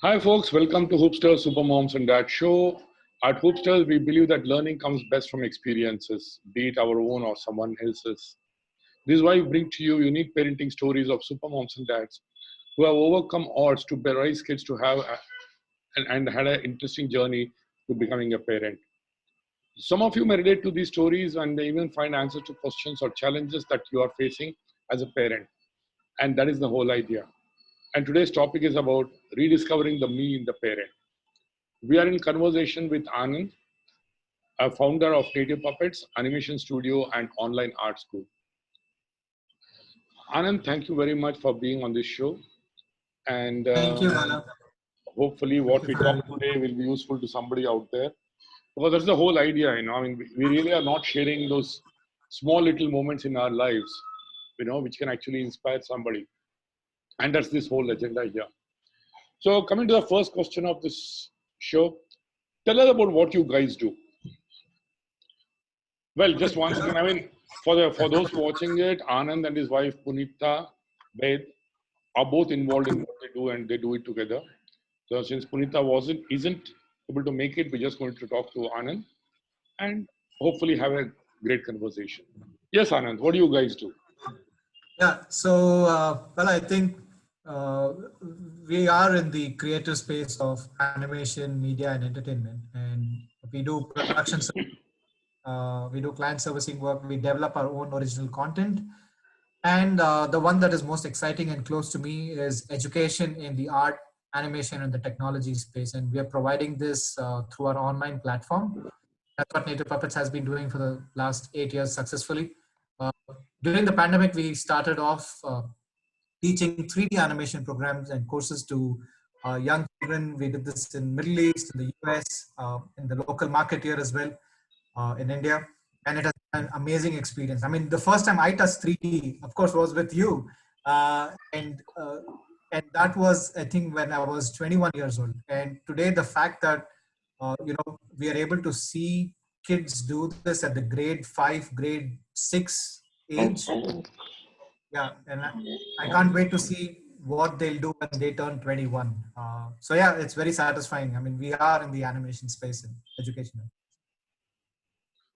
Hi folks, welcome to Hoopsters Super Moms and Dad Show. At Hoopsters, we believe that learning comes best from experiences, be it our own or someone else's. This is why we bring to you unique parenting stories of super moms and dads who have overcome odds to raise kids to have and had an interesting journey to becoming a parent. Some of you may relate to these stories and may even find answers to questions or challenges that you are facing as a parent. And that is the whole idea. And today's topic is about rediscovering the me in the parent. We are in conversation with Anand, a founder of Native Puppets, animation studio, and online art school. Anand, thank you very much for being on this show. And Thank you, Bala. hopefully what we talk today will be useful to somebody out there. Because that's the whole idea, I mean, we really are not sharing those small little moments in our lives, which can actually inspire somebody. And that's this whole agenda here. So coming to the first question of this show, tell us about what you guys do. Well, just once again, for those watching it, Anand and his wife Punita, Baid, are both involved in what they do, and they do it together. So since Punita isn't able to make it, we're just going to talk to Anand and hopefully have a great conversation. Yes, Anand, what do you guys do? Yeah, so well, I think we are in the creative space of animation, media, and entertainment, and we do productions. We do client servicing work. We develop our own original content, and the one that is most exciting and close to me is education in the art, animation, and the technology space. And we are providing this through our online platform. That's what Native Puppets has been doing for the last 8 years successfully. During the pandemic, we started off teaching 3D animation programs and courses to young children. We did this in Middle East, in the US, in the local market here as well, in India. And it has been an amazing experience. I mean, the first time I touched 3D, of course, was with you. And that was, I think, when I was 21 years old. And today, the fact that, we are able to see kids do this at the grade 5, grade 6 age. Yeah, and I can't wait to see what they'll do when they turn 21. So yeah, it's very satisfying. I mean, we are in the animation space in education.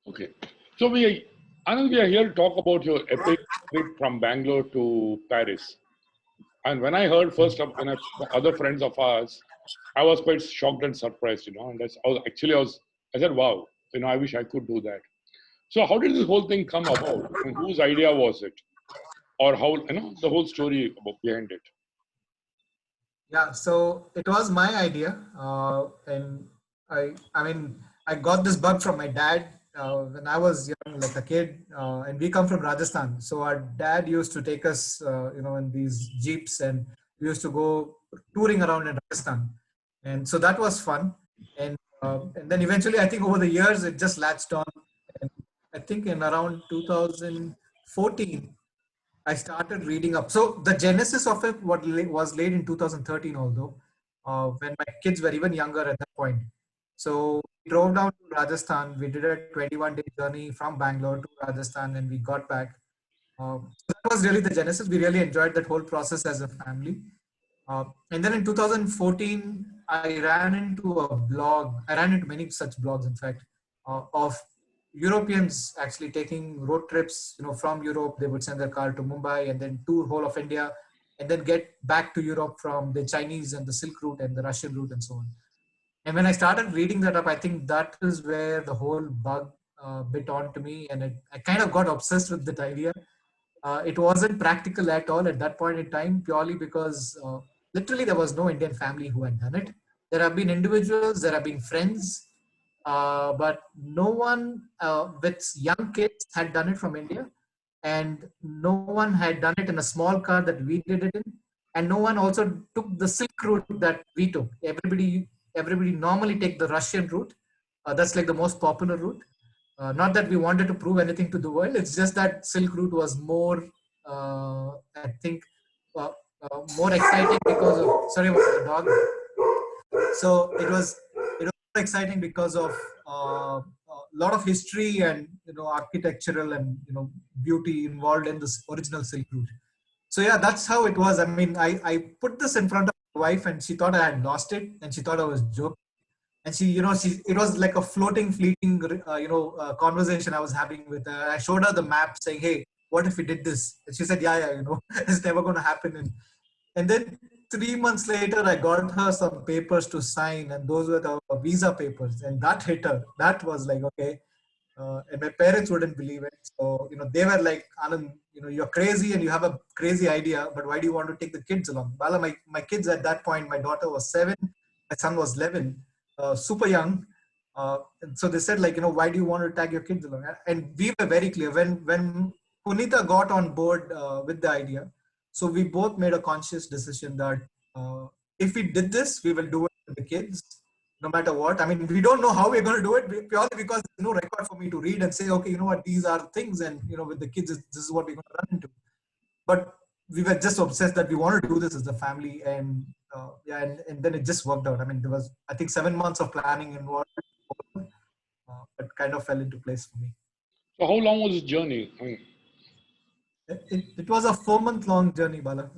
Okay. So Anand, we are here to talk about your epic trip from Bangalore to Paris. And when I heard first of other friends of ours, I was quite shocked and surprised, and I said, wow, I wish I could do that. So how did this whole thing come about? And whose idea was it? Or how, the whole story behind it? Yeah, so it was my idea. And I got this bug from my dad when I was young, like a kid, and we come from Rajasthan. So our dad used to take us, in these jeeps, and we used to go touring around in Rajasthan. And so that was fun. And then eventually, I think over the years, it just latched on. And I think in around 2014, I started reading up. So the genesis of it was laid in 2013, although when my kids were even younger at that point. So we drove down to Rajasthan. We did a 21-day journey from Bangalore to Rajasthan, and we got back. So that was really the genesis. We really enjoyed that whole process as a family. And then in 2014, I ran into a blog. I ran into many such blogs, in fact, of Europeans actually taking road trips. From Europe, they would send their car to Mumbai and then tour whole of India, and then get back to Europe from the Chinese and the Silk Route and the Russian route and so on. And when I started reading that up, I think that is where the whole bug bit onto me, and I kind of got obsessed with that idea. It wasn't practical at all at that point in time, purely because literally there was no Indian family who had done it. There have been individuals, there have been friends, but no one with young kids had done it from India, and no one had done it in a small car that we did it in, and no one also took the Silk route that we took. Everybody normally take the Russian route. That's like the most popular route. Not that we wanted to prove anything to the world. It's just that Silk route was more, I think, more exciting because of. Sorry about the dog. So it was more exciting because of a lot of history and architectural and beauty involved in this original Silk route. So yeah, that's how it was. I mean, I put this in front of wife, and she thought I had lost it, and she thought I was joking. And she, it was like a floating, fleeting, conversation I was having with her. I showed her the map, saying, "Hey, what if we did this?" And she said, "Yeah, yeah, it's never going to happen." And then 3 months later, I got her some papers to sign, and those were the visa papers, and that hit her. That was like, okay. And my parents wouldn't believe it. So, they were like, "Anand, you're crazy and you have a crazy idea, but why do you want to take the kids along?" Bala, my kids at that point, my daughter was 7, my son was 11, super young. And so they said, like, why do you want to tag your kids along? And we were very clear when Punita got on board with the idea. So we both made a conscious decision that if we did this, we will do it with the kids no matter what. I mean, we don't know how we're going to do it purely because there's no record for me to read and say, okay, you know what, these are things, and with the kids, this is what we're going to run into. But we were just obsessed that we want to do this as a family, and yeah, and then it just worked out. I mean, there was, I think, 7 months of planning involved, but kind of fell into place for me. So how long was this journey? I mean, It was a 4 month long journey, Bala.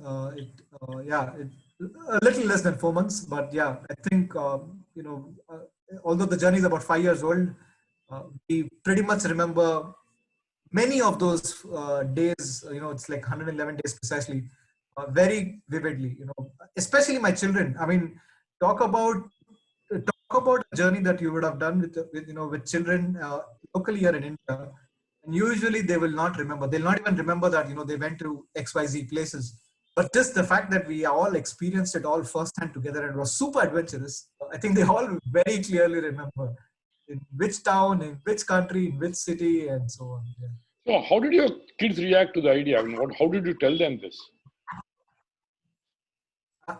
A little less than 4 months, but yeah, I think, although the journey is about 5 years old, we pretty much remember many of those days. It's like 111 days precisely, very vividly. Especially my children. I mean, talk about a journey that you would have done with children locally here in India, and usually they will not remember. They'll not even remember that they went to XYZ places. But just the fact that we all experienced it all firsthand together and was super adventurous, I think they all very clearly remember in which town, in which country, in which city, and so on. Yeah. so how did your kids react to the idea? I mean, how did you tell them this?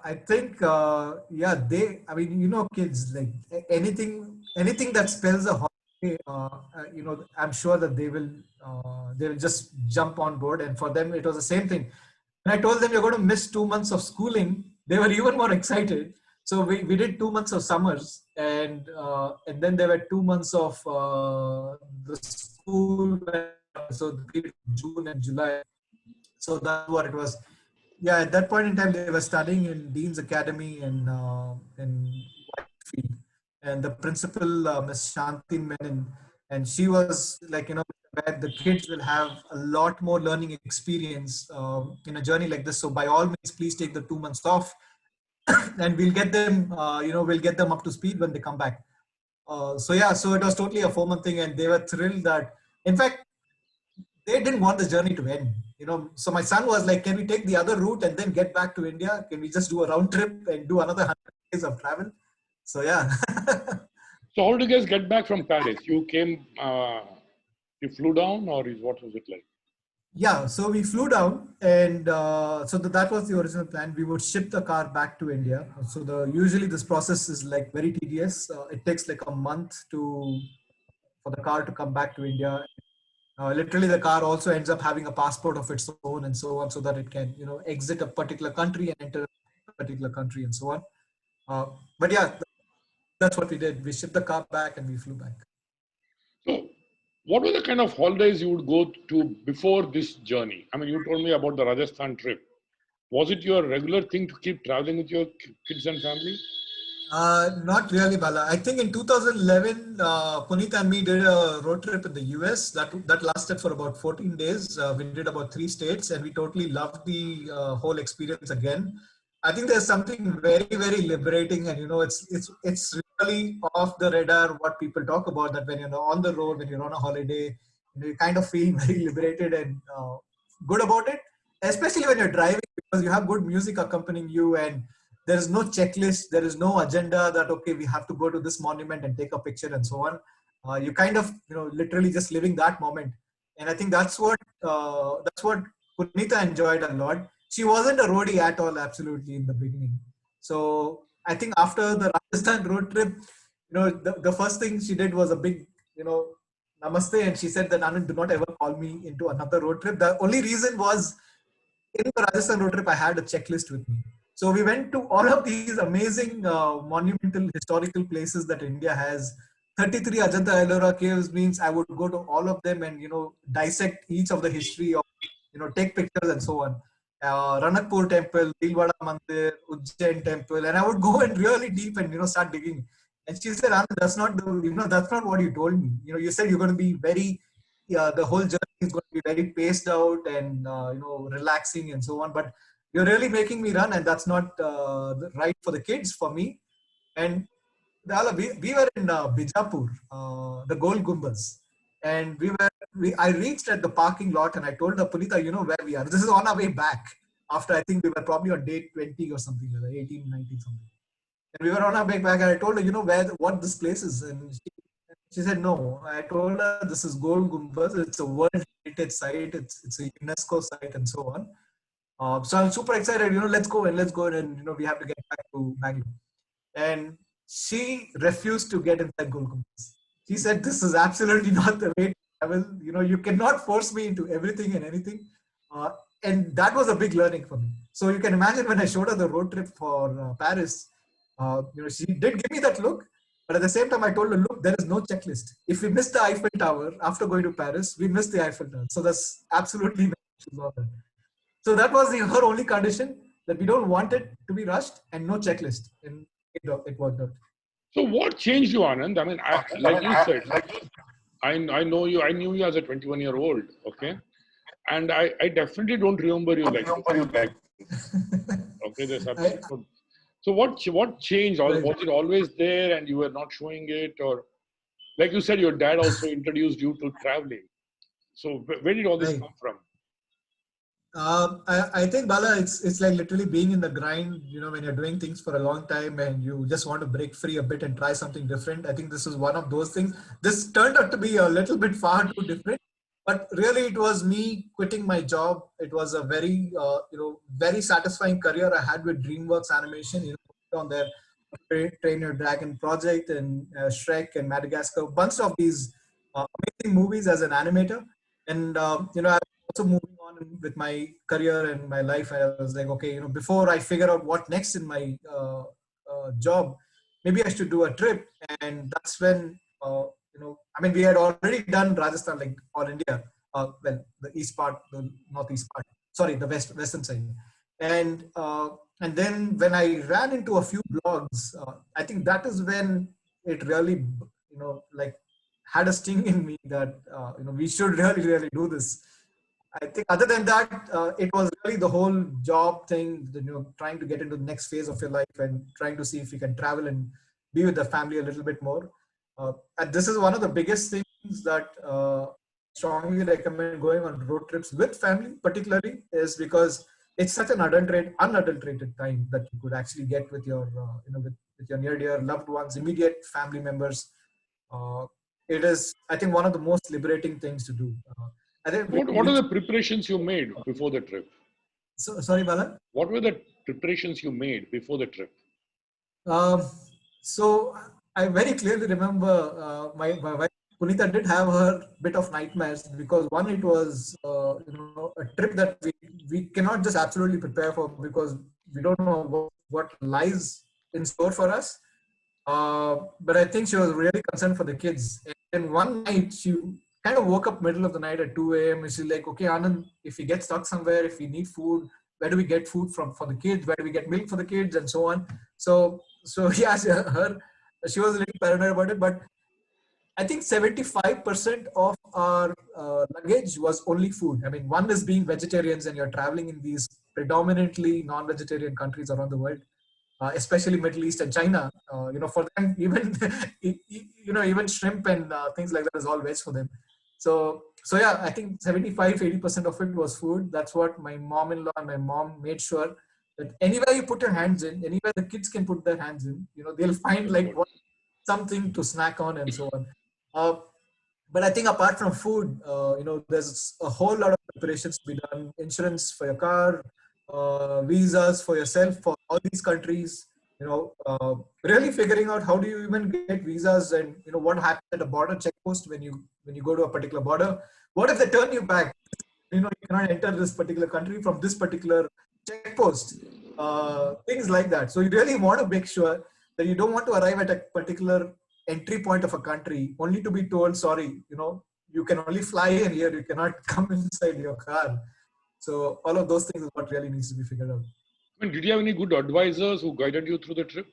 I think, yeah, I mean, kids, like anything that spells a holiday, I'm sure that they will just jump on board. And for them, it was the same thing. When I told them you're going to miss 2 months of schooling, they were even more excited. So we did 2 months of summers, and then there were 2 months of the school. So the period of June and July. So that's what it was. Yeah, at that point in time, they were studying in Dean's Academy in Whitefield, and the principal, Miss Shanti Menon, and she was like, where the kids will have a lot more learning experience in a journey like this. So by all means, please take the 2 months off, and we'll get them up to speed when they come back. So yeah, so it was totally a 4 month thing, and they were thrilled that, in fact, they didn't want the journey to end. So my son was like, "Can we take the other route and then get back to India? Can we just do a round trip and do another 100 days of travel?" So yeah. So how did you guys get back from Paris? You came, you flew down, or what was it like? Yeah, so we flew down, and so that was the original plan. We would ship the car back to India. So usually this process is like very tedious. It takes like a month for the car to come back to India. Literally, the car also ends up having a passport of its own and so on, so that it can, exit a particular country and enter a particular country and so on. But yeah, that's what we did. We shipped the car back and we flew back. So what were the kind of holidays you would go to before this journey? I mean, you told me about the Rajasthan trip. Was it your regular thing to keep traveling with your kids and family? Not really, Bala. I think in 2011, Punita and me did a road trip in the US that lasted for about 14 days. We did about 3 states, and we totally loved the whole experience again. I think there's something very, very liberating, and it's really off the radar what people talk about, that when you're on the road, when you're on a holiday, you kind of feel very liberated and good about it, especially when you're driving, because you have good music accompanying you, and there is no checklist, there is no agenda that, okay, we have to go to this monument and take a picture and so on. You kind of, literally just living that moment. And I think that's what Punita enjoyed a lot. She wasn't a roadie at all, absolutely, in the beginning. So I think after the Rajasthan road trip, the first thing she did was a big, namaste, and she said that, "Anand, do not ever call me into another road trip." The only reason was, in the Rajasthan road trip, I had a checklist with me. So we went to all of these amazing monumental historical places that India has. 33 Ajanta Ellora caves means I would go to all of them and dissect each of the history of take pictures and so on. Ranakpur temple, Dilwada Mandir, Ujjain temple, and I would go in really deep and start digging. And she said, Anand, that's not that's not what you told me. You said you're going to be very, the whole journey is going to be very paced out and relaxing and so on. But you're really making me run, and that's not right for the kids, for me. And we were in Bijapur, the Gol Gumbaz, and I reached at the parking lot and I told her, Punita, you know where we are. This is on our way back. After I think we were probably on day 20 or something like that, 18, 19 something. And we were on our way back and I told her, what this place is. And she said, no. I told her, this is Gol Gumbaz. It's a World Heritage Site. It's a UNESCO site and so on. So I'm super excited, let's go and we have to get back to Bangalore. And she refused to get inside Golcondas. She said, this is absolutely not the way to travel. You cannot force me into everything and anything. And that was a big learning for me. So you can imagine when I showed her the road trip for Paris, she did give me that look. But at the same time, I told her, look, there is no checklist. If we miss the Eiffel Tower after going to Paris, we miss the Eiffel Tower. So that's absolutely no issues about that. So that was her only condition, that we don't want it to be rushed and no checklist. And it worked out. So what changed you, Anand? I mean, like you said, I know you. I knew you as a 21-year-old. Okay, and I definitely don't remember you like. Okay, there's absolutely. So what changed? Was it always there, and you were not showing it, or like you said, your dad also introduced you to traveling? So where did all this come from? I think, Bala, it's like literally being in the grind, when you're doing things for a long time and you just want to break free a bit and try something different. I think this is one of those things. This turned out to be a little bit far too different, but really it was me quitting my job. It was a very, very satisfying career I had with DreamWorks Animation, on their Train Your Dragon project and Shrek and Madagascar, a bunch of these amazing movies as an animator. And, I also moving on with my career and my life. I was like, okay, before I figure out what next in my job, maybe I should do a trip. And that's when, we had already done Rajasthan, like all India, well, the east part, the northeast part, sorry, the western side. And then when I ran into a few blogs, I think that is when it really, had a sting in me that, we should really do this. I think other than that, it was really the whole job thing, trying to get into the next phase of your life and trying to see if you can travel and be with the family a little bit more. And this is one of the biggest things that I strongly recommend going on road trips with family, particularly, is because it's such an unadulterated time that you could actually get with your, with your near dear loved ones, immediate family members. It is, I think, one of the most liberating things to do. What are the preparations you made before the trip? Sorry, Bala? What were the preparations you made before the trip? So I very clearly remember my wife Punita did have her bit of nightmares, because one, it was a trip that we cannot just absolutely prepare for, because we don't know what lies in store for us. But I think she was really concerned for the kids. And one night she kind of woke up middle of the night at 2 a.m. and she's like, okay, Anand, if we get stuck somewhere, if we need food, where do we get food for the kids? Where do we get milk for the kids, and so on? So yeah, she was a little paranoid about it, but I think 75% of our luggage was only food. I mean, one is being vegetarians, and you're traveling in these predominantly non-vegetarian countries around the world, especially Middle East and China. For them, even even shrimp and things like that is all veg for them. So yeah, I think 75-80% of it was food. That's what my mom-in-law and my mom made sure that anywhere you put your hands in, anywhere the kids can put their hands in, they'll find like something to snack on and so on. But I think apart from food, there's a whole lot of preparations to be done. Insurance for your car, visas for yourself for all these countries. Really figuring out how do you even get visas, and what happens at a border checkpost when you go to a particular border. What if they turn you back? You cannot enter this particular country from this particular checkpost. Things like that. So you really want to make sure that you don't want to arrive at a particular entry point of a country only to be told, sorry, you can only fly in here, you cannot come inside your car. So all of those things is what really needs to be figured out. I mean, did you have any good advisors who guided you through the trip?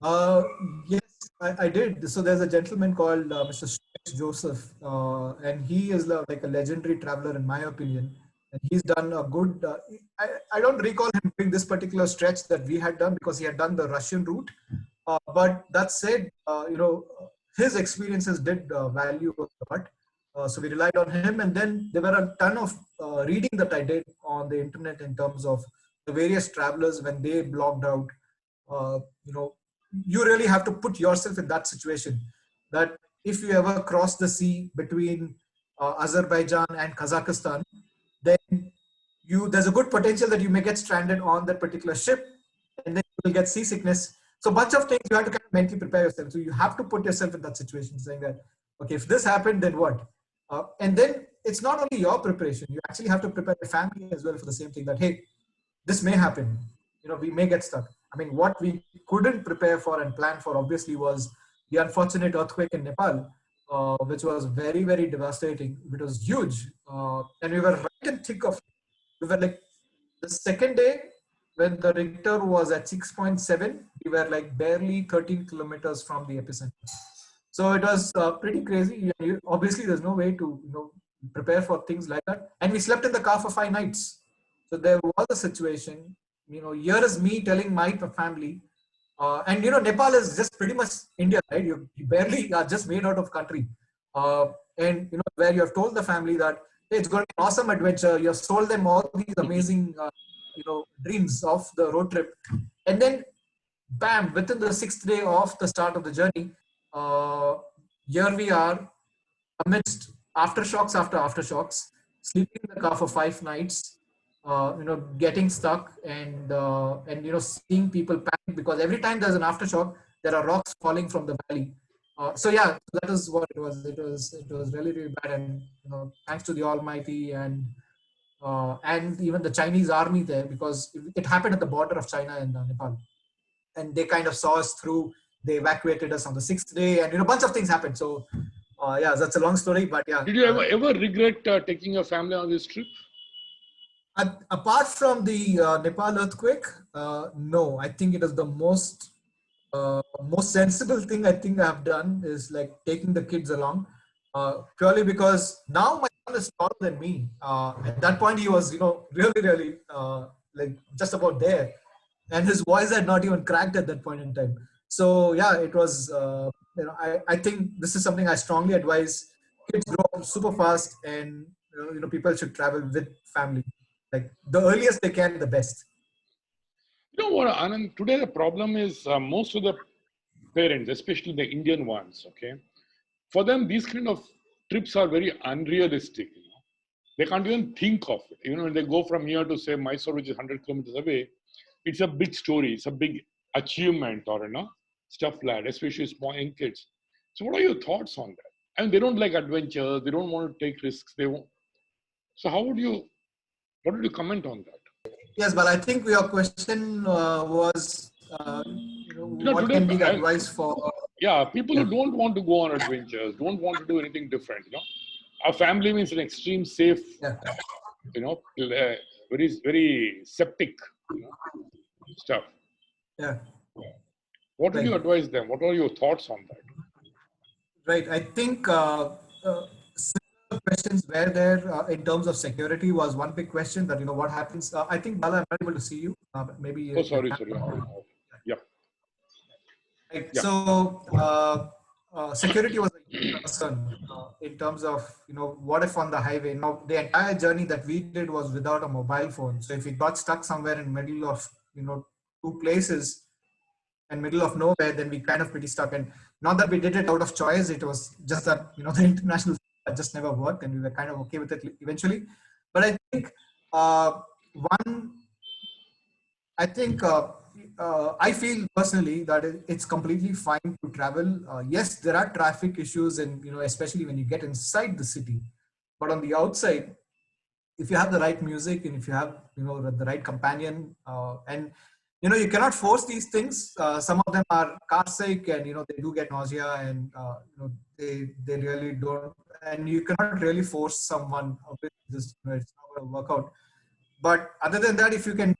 Uh, yes, I did. So there's a gentleman called Mr. Joseph, and he is like a legendary traveler in my opinion. And he's done a good. I don't recall him doing this particular stretch that we had done because he had done the Russian route. But that said, his experiences did value a lot. So we relied on him, and then there were a ton of reading that I did on the internet in terms of the various travelers when they blogged out. Uh, you know, you really have to put yourself in that situation. That if you ever cross the sea between Azerbaijan and Kazakhstan, then there's a good potential that you may get stranded on that particular ship, and then you will get seasickness. So a bunch of things you have to kind of mentally prepare yourself. So you have to put yourself in that situation, saying that, okay, if this happened, then what? And then it's not only your preparation; you actually have to prepare your family as well for the same thing. That hey, this may happen. We may get stuck. I mean, what we couldn't prepare for and plan for obviously was the unfortunate earthquake in Nepal, which was very, very devastating. It was huge, and we were right in thick of. We were like the second day when the Richter was at 6.7, we were like barely 13 kilometers from the epicenter. So it was pretty crazy. Obviously, there's no way to prepare for things like that. And we slept in the car for 5 nights. So there was a situation. Here is me telling my family, and Nepal is just pretty much India, right? You barely are just made out of country, and where you have told the family that hey, it's going to be an awesome adventure. You have sold them all these amazing, dreams of the road trip, and then bam, within the sixth day of the start of the journey, uh, here we are amidst aftershocks after aftershocks, sleeping in the car for 5 nights, getting stuck and seeing people panic because every time there's an aftershock, there are rocks falling from the valley. So yeah, that is what it was. It was really really bad, and thanks to the Almighty and even the Chinese army there because it happened at the border of China and Nepal, and they kind of saw us through. They evacuated us on the sixth day, and a bunch of things happened. So yeah, that's a long story, but yeah. Did you ever regret taking your family on this trip? Apart from the Nepal earthquake, no. I think it is the most sensible thing I think I've done is like taking the kids along, purely because now my son is taller than me. At that point, he was really really like just about there, and his voice had not even cracked at that point in time. So yeah, it was. I think this is something I strongly advise. Kids grow up super fast, and people should travel with family. Like the earliest they can, the best. You know what, Anand? Today the problem is most of the parents, especially the Indian ones, okay, for them these kind of trips are very unrealistic. They can't even think of it. When they go from here to say Mysore, which is 100 kilometers away, it's a big story. It's a big achievement, or stuff like that, especially small young kids. So, what are your thoughts on that? And they don't like adventures. They don't want to take risks. They won't. So, what would you comment on that? Yes, but I think your question was, what Today, can be the advice for? yeah, people who Yeah, don't want to go on adventures, don't want to do anything different. Our family means an extreme safe, yeah, very very septic, stuff. yeah. What would Right, you advise them? What are your thoughts on that? right. I think similar questions were there in terms of security was one big question that what happens. I think Bala, I'm not able to see you. Maybe Oh, your sorry, sorry. Yeah, right. yeah. So security was a huge concern in terms of what if on the highway. Now the entire journey that we did was without a mobile phone. So if we got stuck somewhere in middle of two places and middle of nowhere, then we kind of pretty stuck. And not that we did it out of choice; it was just that the international just never worked, and we were kind of okay with it eventually. But I think one I think I feel personally that it's completely fine to travel. Yes, there are traffic issues, and especially when you get inside the city. But on the outside, if you have the right music and if you have the right companion, and you cannot force these things. Some of them are car sick, and they do get nausea, and they really don't. and you cannot really force someone with this, it's not going to work out. But other than that, if you can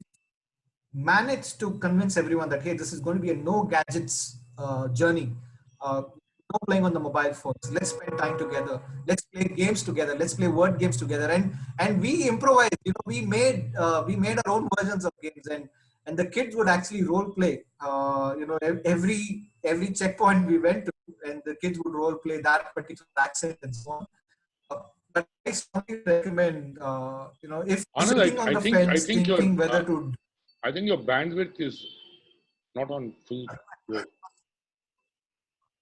manage to convince everyone that, hey, this is going to be a no gadgets journey, no playing on the mobile phones, let's spend time together, let's play games together, let's play word games together, and we improvised, we made our own versions of games, and the kids would actually role play, every checkpoint we went to, and the kids would role play that particular accent and so on. uh, but I strongly recommend, if you're Anand, sitting on the I fence think your thinking whether to. I think your bandwidth is not on full go.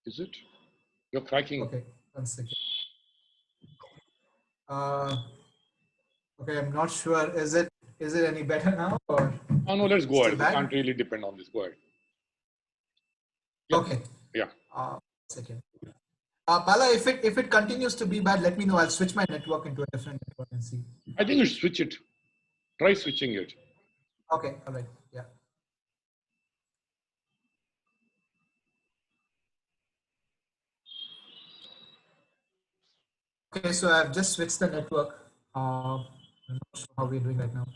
Is it? You're cracking. Okay, 1 second. Uh, okay, I'm not sure. Is it any better now or Oh no, let's go still ahead. We bad? can't really depend on this. Go ahead. Yeah. Okay. Yeah. 1 second. Bala, if it continues to be bad, let me know. I'll switch my network into a different network and see. I think you should switch it. Try switching it. Okay, all right. Yeah. Okay, so I've just switched the network. I'm not sure how we're doing right now.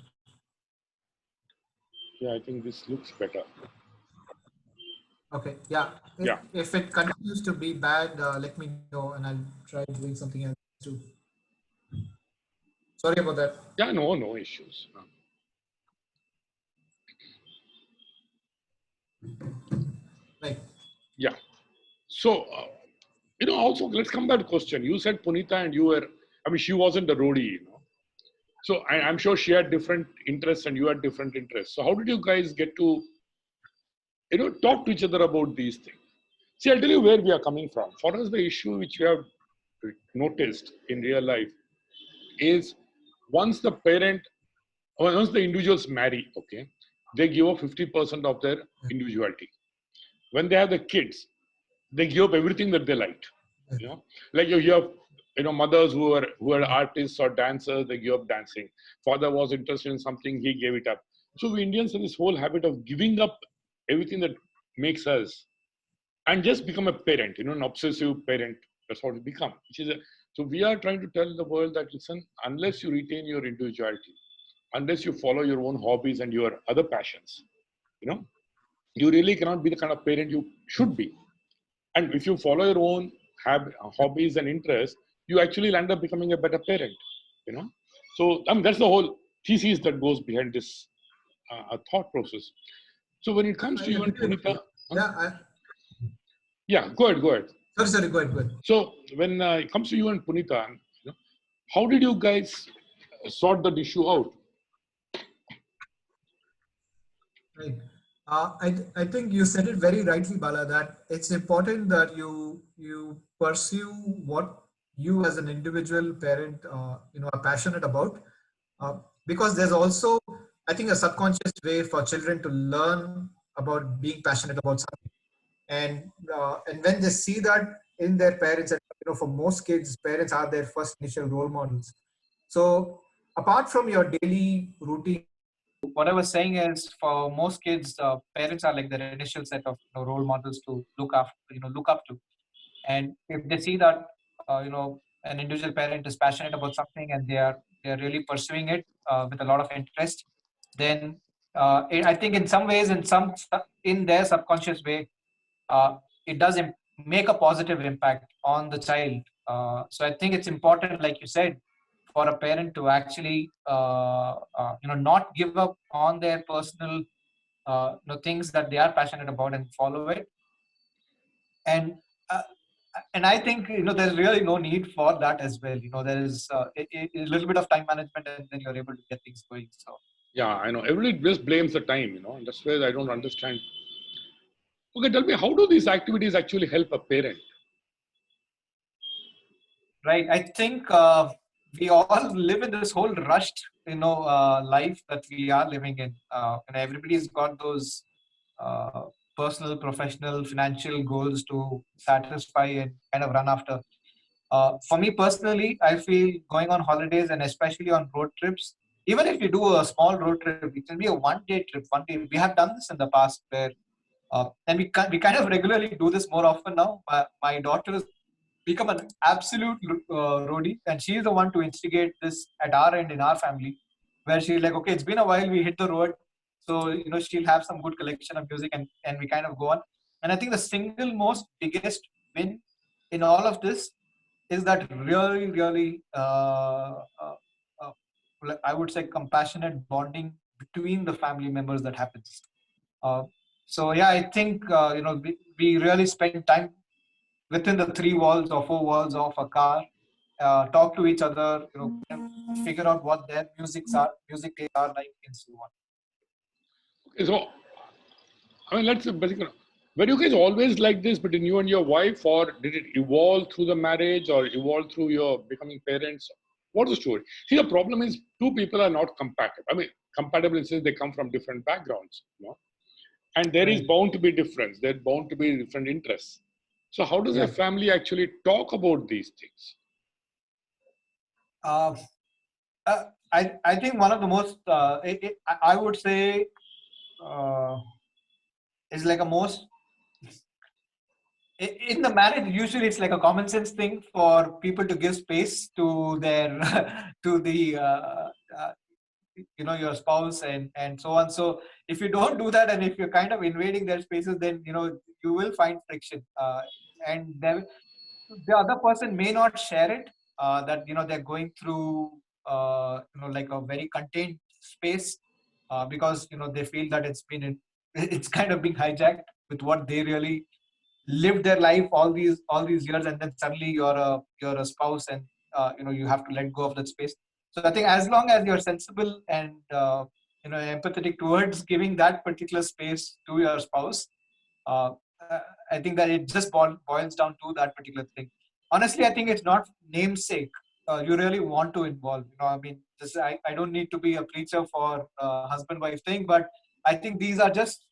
Yeah, I think this looks better. Okay, yeah. Yeah. If it continues to be bad, let me know and I'll try doing something else too. Sorry about that. Yeah, no issues. Right. Yeah. So, also let's come back to question. You said Punita and you were, I mean, she wasn't the roadie, So I'm sure she had different interests and you had different interests. So how did you guys get to, talk to each other about these things? See, I'll tell you where we are coming from. For us, the issue which we have noticed in real life is once the parent, or once the individuals marry, okay, they give up 50% of their individuality. When they have the kids, they give up everything that they liked. You know, like you have, mothers who are artists or dancers, they give up dancing. Father was interested in something, he gave it up. So we Indians have this whole habit of giving up everything that makes us and just become a parent, an obsessive parent. That's what we become. So we are trying to tell the world that, listen, unless you retain your individuality, unless you follow your own hobbies and your other passions, you know, you really cannot be the kind of parent you should be. And if you follow your own hobbies and interests, you actually end up becoming a better parent, you know. So that's the whole thesis that goes behind this thought process. So when it comes I to you and agree with you. Punita, Yeah. yeah, go ahead. Sorry. Go ahead. So when it comes to you and Punita, how did you guys sort that issue out? Right. I think you said it very rightly, Bala, that it's important that you pursue what you as an individual parent are passionate about, because there's also, I think, a subconscious way for children to learn about being passionate about something, and when they see that in their parents, and for most kids, parents are their first initial role models. So apart from your daily routine, what I was saying is, for most kids, parents are like their initial set of role models to look up to. And if they see that an individual parent is passionate about something and they are really pursuing it with a lot of interest, then I think in some ways, in their subconscious way, it does make a positive impact on the child. So I think it's important, like you said, for a parent to actually not give up on their personal things that they are passionate about and follow it. And uh, and I think there's really no need for that as well. There is a little bit of time management, and then you're able to get things going. So Yeah, I know. Everybody just blames the time, and that's where I don't understand. Okay, tell me, how do these activities actually help a parent? right, I think we all live in this whole rushed life that we are living in, and everybody's got those uh, personal, professional, financial goals to satisfy and kind of run after. For me personally, I feel going on holidays, and especially on road trips, even if you do a small road trip, it can be a one-day trip. One day, we have done this in the past, where and we kind of regularly do this more often now. My daughter is become an absolute roadie, and she's the one to instigate this at our end in our family, where she's like, okay, it's been a while, we hit the road, so she'll have some good collection of music, and we kind of go on. And I think the single most biggest win in all of this is that really, really, uh, I would say, compassionate bonding between the family members that happens. Uh, so yeah, I think we really spend time within the three walls or four walls of a car, talk to each other, and figure out what their music tastes are like, and so on. Okay, so I mean, let's basically. Were you guys always like this between you and your wife, or did it evolve through the marriage, or evolve through your becoming parents? What's the story? See, the problem is two people are not compatible. I mean, compatible since they come from different backgrounds, and there is Right. bound to be difference. There's bound to be different interests. So, how does a Yeah. family actually talk about these things? Uh, I think one of the most I would say uh, is like a most in the marriage, usually it's like a common sense thing for people to give space to their to the your spouse, and so on. So if you don't do that, and if you're kind of invading their spaces, then you will find friction, and the other person may not share it, that they're going through like a very contained space, because they feel that it's kind of being hijacked with what they really lived their life all these years, and then suddenly you're a spouse, and you have to let go of that space. So I think as long as you're sensible and empathetic towards giving that particular space to your spouse, uh, uh, I think that it just boils down to that particular thing. Honestly, I think it's not namesake. You really want to involve. I mean, I don't need to be a preacher for husband-wife thing, but I think these are just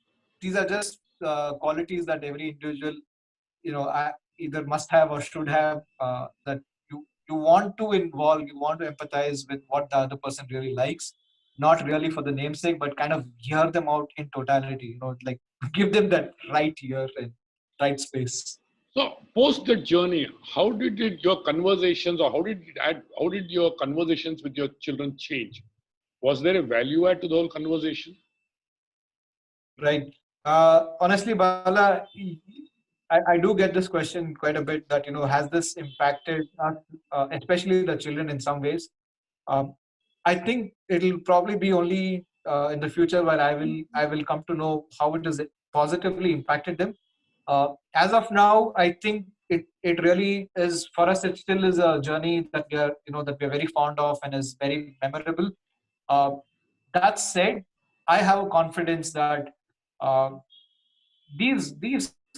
qualities that every individual, either must have or should have. That you want to involve, you want to empathize with what the other person really likes, not really for the namesake, but kind of hear them out in totality. Like give them that right ear and right space. So, post the journey, how did your conversations, or how did your conversations with your children change? Was there a value add to the whole conversation? Right. Honestly, Bala, I do get this question quite a bit, that has this impacted us, especially the children, in some ways. Um, I think it'll probably be only in the future where I will come to know how it has positively impacted them. As of now, I think it really is for us. It still is a journey that we're very fond of and is very memorable. Uh, that said, I have a confidence that uh, these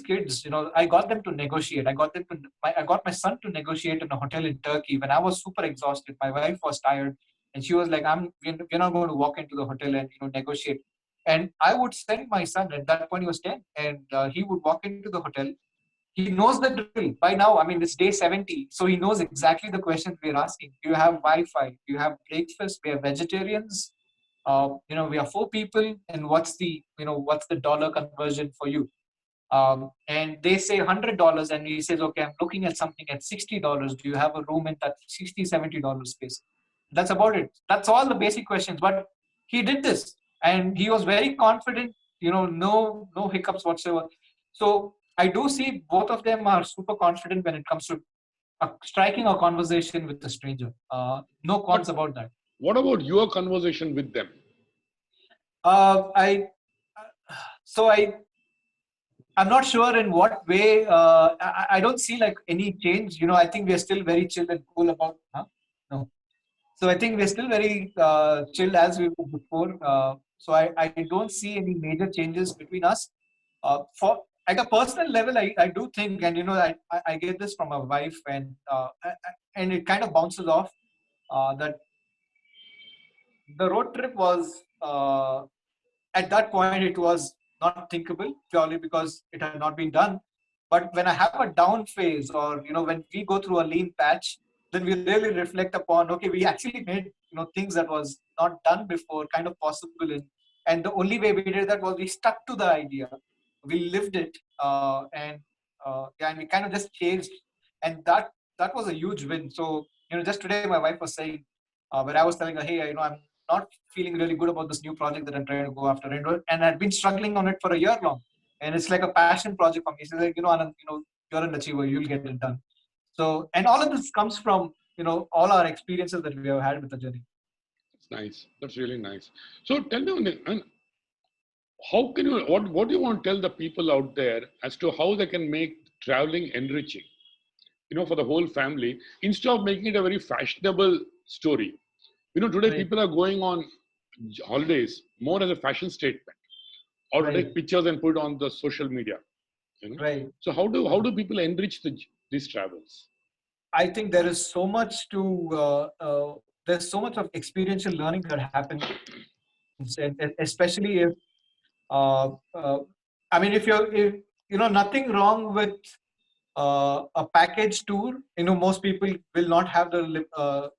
kids, I got them to negotiate. I got my son to negotiate in a hotel in Turkey when I was super exhausted. My wife was tired, and she was like, we're not going to walk into the hotel and negotiate." And I would send my son. At that point, he was 10, and he would walk into the hotel. He knows the drill by now. I mean, it's day 70, so he knows exactly the questions we're asking. Do you have Wi-Fi? Do you have breakfast? We are vegetarians. We are four people, and what's the dollar conversion for you? And they say $100, and he says, okay, I'm looking at something at $60. Do you have a room in that $60-$70 space? That's about it. That's all the basic questions. But he did this, and he was very confident. No hiccups whatsoever. So I do see both of them are super confident when it comes to striking a conversation with a stranger. No cons But about that. what about your conversation with them? I so I'm not sure in what way. I don't see like any change. I think we're still very chill and cool about. Huh? No. So I think we're still very chill as we were before. So I don't see any major changes between us. For at a personal level, I do think, and I get this from my wife, and it kind of bounces off that the road trip was at that point it was not thinkable, purely because it had not been done. But when I have a down phase, or when we go through a lean patch, then we really reflect upon, okay, we actually made things that was not done before kind of possible, and the only way we did that was we stuck to the idea, we lived it, and we kind of just changed. and that was a huge win. So just today my wife was saying, when I was telling her, hey, I'm not feeling really good about this new project that I'm trying to go after, and I've been struggling on it for a year long, and it's like a passion project for me. She's like, Anand, you're an achiever, you'll get it done. So, and all of this comes from all our experiences that we have had with the journey. That's nice. That's really nice. So tell me, and how can you, what do you want to tell the people out there as to how they can make traveling enriching, for the whole family, instead of making it a very fashionable story? Today Right. people are going on holidays more as a fashion statement, or to Right. take pictures and put on the social media. Right. So how do people enrich these travels? I think there is so much there's so much of experiential learning that happens, and especially if, uh, uh, I mean, if nothing wrong with a package tour. Most people will not have the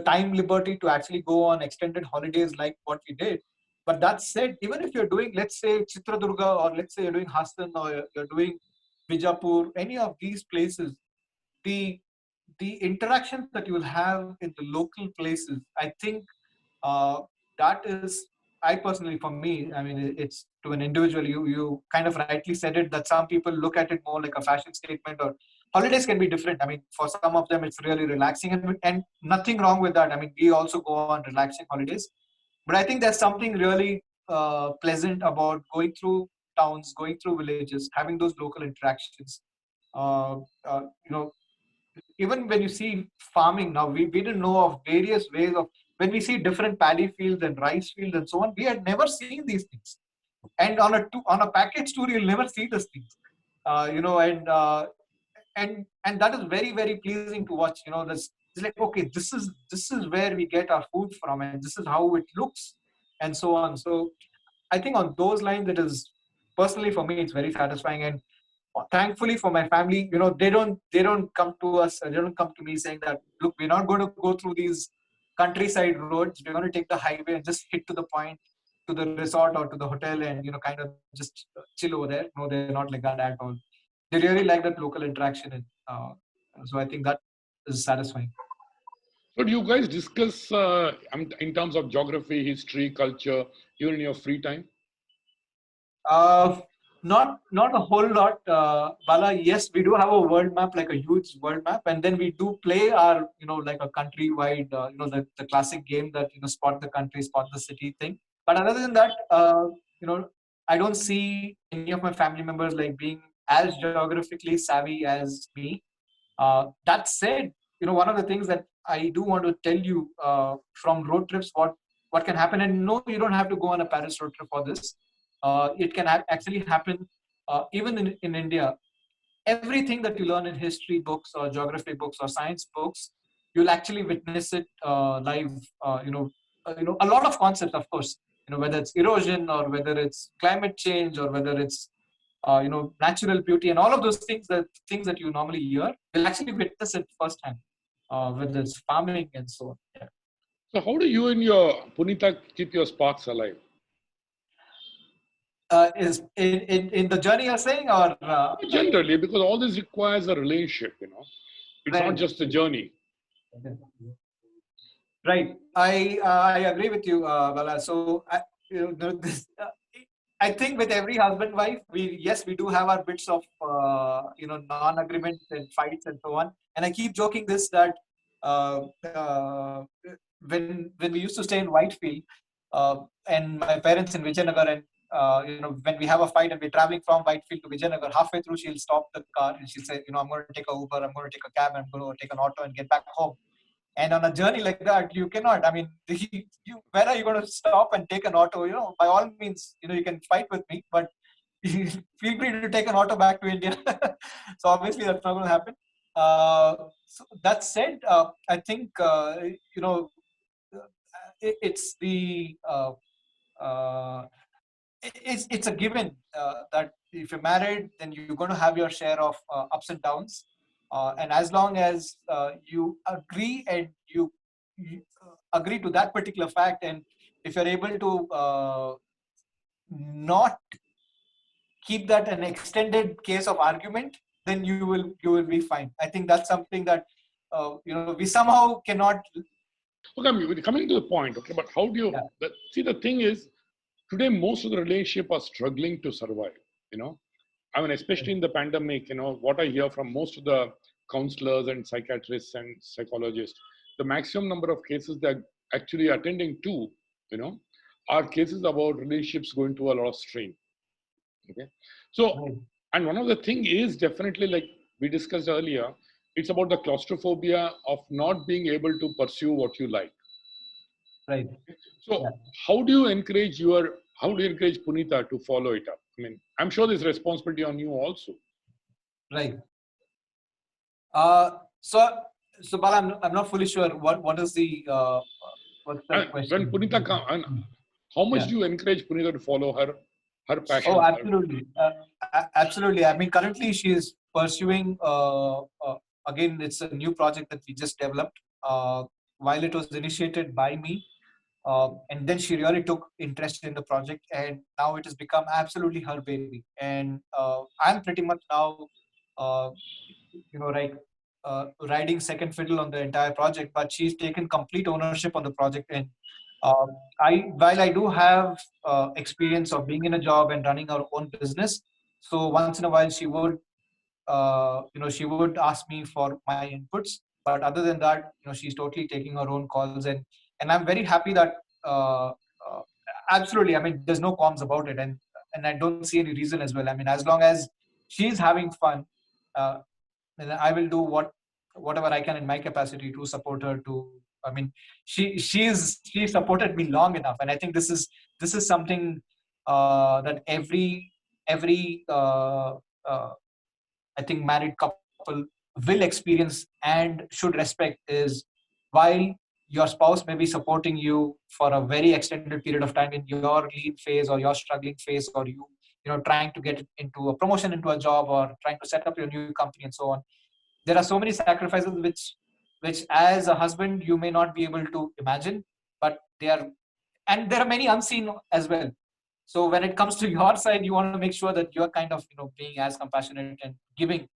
time liberty to actually go on extended holidays like what we did. But that said, even if you're doing, let's say, Chitradurga, or let's say you're doing Hassan, or you're doing Bijapur, any of these places, the the interactions that you will have in the local places, I think, uh, that is, I personally, for me, I mean, it's to an individual. You kind of rightly said it, that some people look at it more like a fashion statement, or holidays can be different. I mean, for some of them, it's really relaxing, and nothing wrong with that. I mean, we also go on relaxing holidays, but I think there's something really pleasant about going through towns, going through villages, having those local interactions. Uh, you know, Even when you see farming now, we didn't know of various ways of, when we see different paddy fields and rice fields and so on, we had never seen these things. And on a package tour, you'll never see these things. And that is very, very pleasing to watch. It's like, okay, this is where we get our food from, and this is how it looks, and so on. So I think on those lines, it is, personally for me, it's very satisfying. And thankfully for my family, they don't come to us, they don't come to me saying that, look, we're not going to go through these countryside roads, we're going to take the highway and just hit to the point, to the resort or to the hotel, and kind of just chill over there. No, they're not like that at all. They really like that local interaction, and so I think that is satisfying. So do you guys discuss in terms of geography, history, culture, even in your free time? Uh, not a whole lot, Bala. Yes, we do have a world map, like a huge world map, and then we do play our, like a countrywide, the classic game that, spot the country, spot the city thing. But other than that, I don't see any of my family members like being as geographically savvy as me. That said, one of the things that I do want to tell you, from road trips, what can happen, and no, you don't have to go on a Paris road trip for this. It can actually happen even in India. Everything that you learn in history books or geography books or science books, you'll actually witness it live. A lot of concepts, of course. Whether it's erosion, or whether it's climate change, or whether it's natural beauty, and all of those things that you normally hear, you'll actually witness it firsthand. Whether it's farming and so on. Yeah. So how do you and your Punita keep your sparks alive? Is in the journey you're saying, or Generally, because all this requires a relationship, It's not right? just a journey. Right. I agree with you, Bala. So I think with every husband wife, we do have our bits of non-agreements and fights and so on. And I keep joking this, that uh, uh, when we used to stay in Whitefield, and my parents in Vijayanagar, and when we have a fight and we're traveling from Whitefield to Vijayanagar, halfway through she'll stop the car and she'll say, I'm going to take a Uber, I'm going to take a cab, I'm going to take an auto and get back home. And on a journey like that, you cannot. I mean, where are you going to stop and take an auto? By all means, you can fight with me, but feel free to take an auto back to India. So obviously, that's not going to happen. So that said, I think it's uh, it's a given that if you're married, then you're going to have your share of ups and downs, and as long as you agree, and you agree to that particular fact, and if you're able to not keep that an extended case of argument, then you will be fine. I think that's something that we somehow cannot. Okay, we're coming to the point. Okay, but how do you Yeah. see? The thing is, today most of the relationship are struggling to survive. You know, I mean, especially in the pandemic. You know, what I hear from most of the counselors and psychiatrists and psychologists, the maximum number of cases they're actually attending to, you know, are cases about relationships going to a lot of strain. Okay, so Right. and one of the thing is definitely like we discussed earlier, it's about the claustrophobia of not being able to pursue what you like. Right. So Yeah. how do you encourage Punita to follow it up? I mean, I'm sure there's responsibility on you also. Right. Uh, so, so Bala, I'm not fully sure what is the what's the And when question? Punita comes, and how much Yeah. do you encourage Punita to follow her Oh, passion? absolutely. Absolutely. I mean, currently she is pursuing, again, it's a new project that we just developed. While it was initiated by me, and then she really took interest in the project, and now it has become absolutely her baby. And I'm pretty much now, uh, like riding second fiddle on the entire project, but she's taken complete ownership on the project. And uh, while I do have experience of being in a job and running our own business, so once in a while she would ask me for my inputs. But other than that, she's totally taking her own calls, and I'm very happy that uh, uh, absolutely. I mean, there's no qualms about it, and I don't see any reason as well. I mean, as long as she's having fun, uh, then I will do whatever I can in my capacity to support her. To I mean, she supported me long enough, and I think this is something that every I think married couple will experience and should respect is while your spouse may be supporting you for a very extended period of time in your lean phase or your struggling phase, or trying to get into a promotion into a job or trying to set up your new company and so on. There are so many sacrifices which as a husband you may not be able to imagine, but and there are many unseen as well. So when it comes to your side, you want to make sure that you're kind of being as compassionate and giving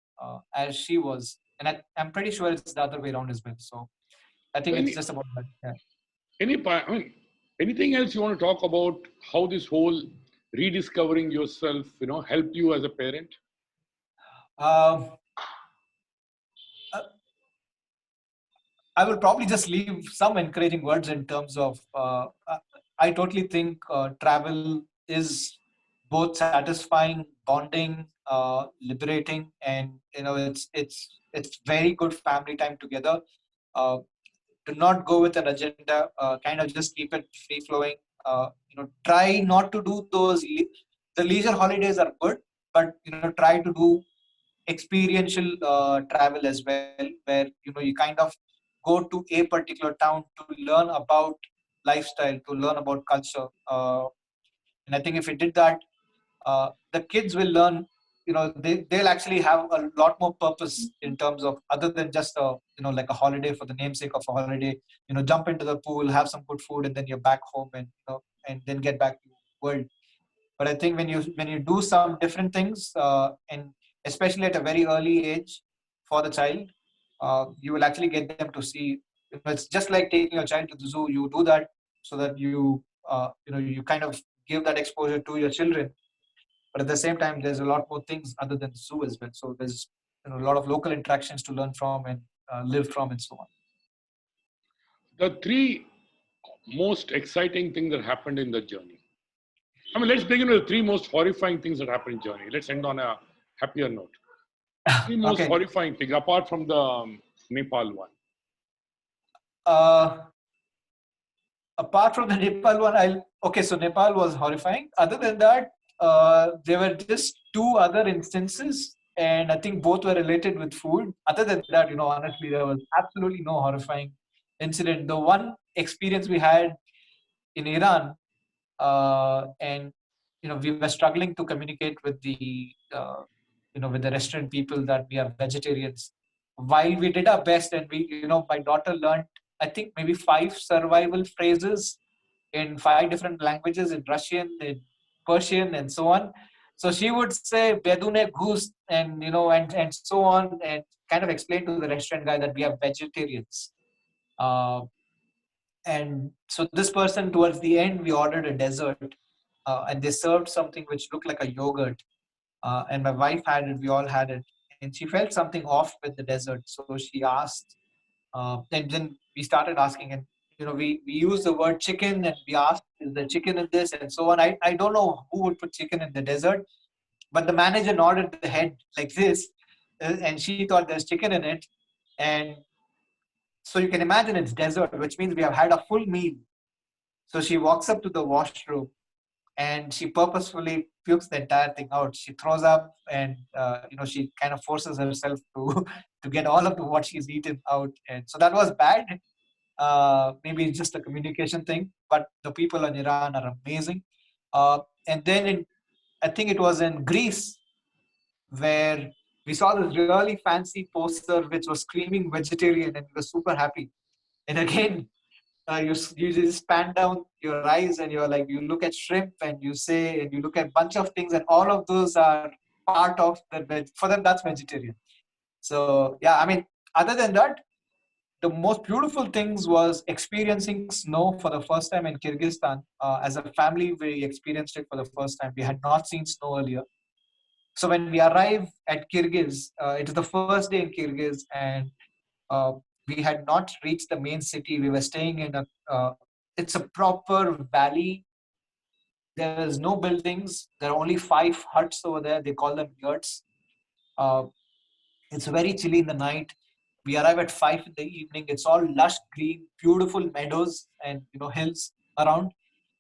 as she was, and I'm pretty sure it's the other way around as well. So I So think it's just about that. Yeah. I mean, anything else you want to talk about how this whole rediscovering yourself, helped you as a parent? Um, uh, I will probably just leave some encouraging words in terms of I totally think travel is both satisfying, bonding, liberating, and it's very good family time together. Uh, do not go with an agenda. Kind of just keep it free flowing. Try not to do those. The leisure holidays are good, but try to do experiential travel as well, where you kind of go to a particular town to learn about lifestyle, to learn about culture. And I think if we did that, the kids will learn. They'll actually have a lot more purpose in terms of other than just like a holiday for the namesake of a holiday. Jump into the pool, have some good food, and then you're back home, and then get back to world. But I think when you do some different things, and especially at a very early age for the child, you will actually get them to see. It's just like taking your child to the zoo. You do that so that you kind of give that exposure to your children. But at the same time, there's a lot more things other than zoo as well. So there's a lot of local interactions to learn from and live from and so on. The three most exciting things that happened in the journey. I mean, let's begin with the three most horrifying things that happened in journey. Let's end on a happier note. Three most Okay. horrifying things, apart from the Nepal one. Uh, Apart from the Nepal one, so Nepal was horrifying. Other than that, there were just two other instances, and I think both were related with food. Other than that, honestly, there was absolutely no horrifying incident. The one experience we had in Iran, and we were struggling to communicate with the restaurant people that we are vegetarians. While we did our best, and my daughter learned, I think, maybe 5 survival phrases in 5 different languages, in Russian, in Persian, and so on. So she would say bedune goose, and and so on, and kind of explain to the restaurant guy that we are vegetarians. Uh, and so this person, towards the end, we ordered a dessert, and they served something which looked like a yogurt. And my wife had it, we all had it, and she felt something off with the dessert. So she asked, and then we started asking, and we used the word chicken, and we asked, is there chicken in this, and so on. I don't know who would put chicken in the dessert, but the manager nodded the head like this, and she thought there's chicken in it. And so you can imagine it's dessert, which means we have had a full meal. So she walks up to the washroom, and she purposefully pukes the entire thing out. She throws up, and she kind of forces herself to to get all of what she's eaten out. And so that was bad. Maybe it's just a communication thing, but the people in Iran are amazing. And then I think it was in Greece, where we saw this really fancy poster which was screaming vegetarian, and we were super happy. And again, you just pan down your eyes, and you're like, you look at shrimp, and you say, and you look at bunch of things, and all of those are part of the for them, that's vegetarian. So yeah, I mean, other than that, the most beautiful things was experiencing snow for the first time in Kyrgyzstan. As a family, we experienced it for the first time. We had not seen snow earlier. So when we arrived at Kyrgyz, it is the first day in Kyrgyz, and uh, we had not reached the main city. We were staying in it's a proper valley. There is no buildings. There are only 5 huts over there. They call them yurts. Uh, it's very chilly in the night. We arrive at 5 in the evening. It's all lush green, beautiful meadows and hills around.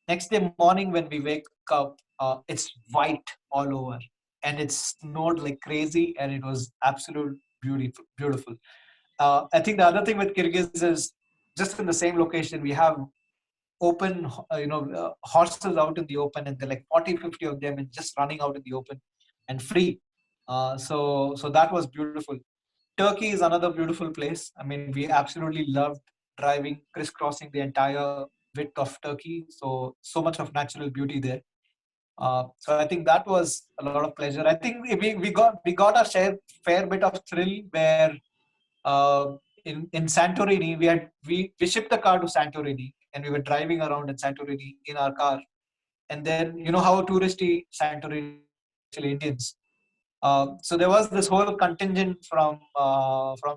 Next day morning when we wake up, it's white all over, and it snowed like crazy, and it was absolute beautiful, beautiful. I think the other thing with Kyrgyz is just in the same location we have open, horses out in the open, and they're like 40, 50 of them, and just running out in the open and free. So that was beautiful. Turkey is another beautiful place. I mean, we absolutely loved driving, crisscrossing the entire width of Turkey. So much of natural beauty there. So I think that was a lot of pleasure. I think we got a fair bit of thrill where in Santorini we shipped the car to Santorini, and we were driving around in Santorini in our car. And then how touristy Santorini is, especially Indians. So there was this whole contingent from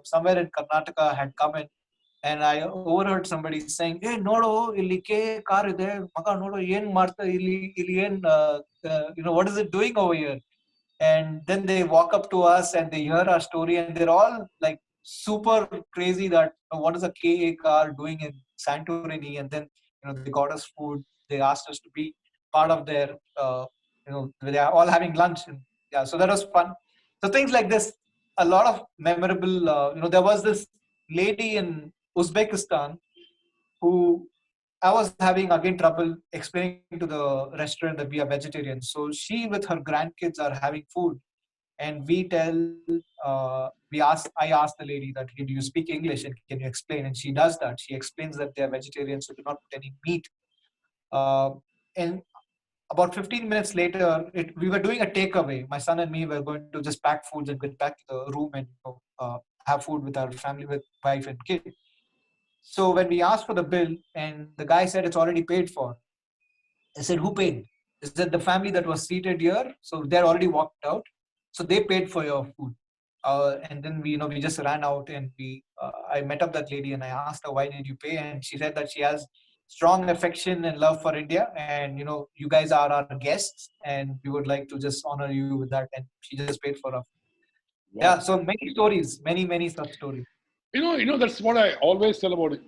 somewhere in Karnataka had come in, and I overheard somebody saying, "Hey, nodo, illi ke car ide, maga nodo yen marta illi yen, what is it doing over here?" And then they walk up to us and they hear our story, and they're all like super crazy that what is a KA car doing in Santorini. And then they got us food. They asked us to be part of their they are all having lunch. And yeah, so that was fun. So things like this, a lot of memorable. There was this lady in Uzbekistan who I was having again trouble explaining to the restaurant that we are vegetarians. So she with her grandkids are having food, and I asked the lady that, hey, do you speak English and can you explain? And she does that. She explains that they are vegetarians, so do not put any meat. And about 15 minutes later, we were doing a takeaway. My son and me were going to just pack foods and get back to the room and have food with our family, with wife and kid. So when we asked for the bill, and the guy said it's already paid for. I said, who paid? Is that the family that was seated here? So they're already walked out. So they paid for your food. And then we just ran out, and I met up that lady, and I asked her, why did you pay? And she said that she has strong affection and love for India, and you guys are our guests, and we would like to just honor you with that. And she just paid for us. Wow. Yeah. So many stories, many such stories. That's what I always tell about,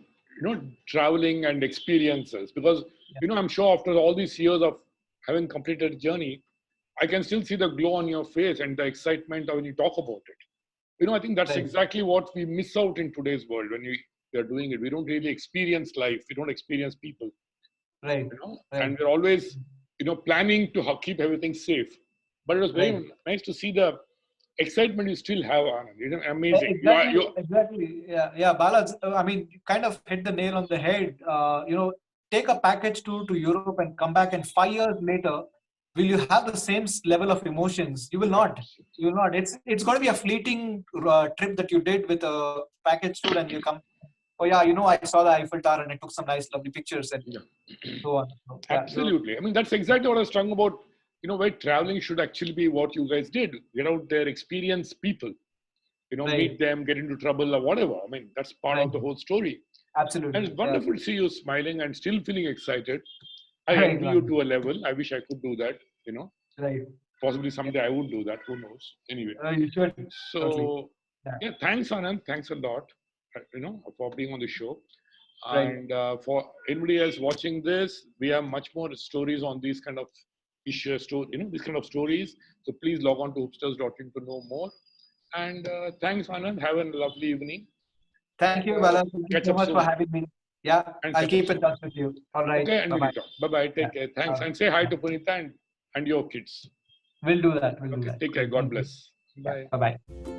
traveling and experiences, because, I'm sure after all these years of having completed a journey, I can still see the glow on your face and the excitement when you talk about it. I think that's Right. exactly what we miss out in today's world when we are doing it. We don't really experience life. We don't experience people, Right. and we're always, planning to keep everything safe. But it was very Right. nice to see the excitement you still have, Anand. It's amazing. Exactly. Yeah. Bala, I mean, you kind of hit the nail on the head. Take a package tour to Europe and come back, and 5 years later, will you have the same level of emotions? You will not. You will not. It's going to be a fleeting trip that you did with a package tour, and you come. Oh yeah, I saw the Eiffel Tower and I took some nice, lovely pictures and Yeah. so on. So, yeah, Absolutely. I mean, that's exactly what I was talking about. Where traveling should actually be what you guys did. Get out there, experience people. Right. Meet them, get into trouble or whatever. I mean, that's part of the whole story. Absolutely. And it's wonderful to see you smiling and still feeling excited. I Right, envy you to a level. I wish I could do that. Right. Possibly someday I would do that. Who knows? Anyway. You should. So, Totally. yeah, thanks, Anand. Thanks a lot, for being on the show. Right. And for anybody else watching this, we have much more stories on these kind of issues, these kind of stories. So please log on to hoopsters.in to know more. And thanks, Anand. Have a lovely evening. Thank you, Bala. Thank you so much for having me. Yeah, I'll keep in touch with you. All right. Okay, and Bye-bye. Bye-bye. Take care. Thanks. And say hi to Punita and your kids. We'll do that. We'll do that. Take care. God bless. Bye. Bye-bye.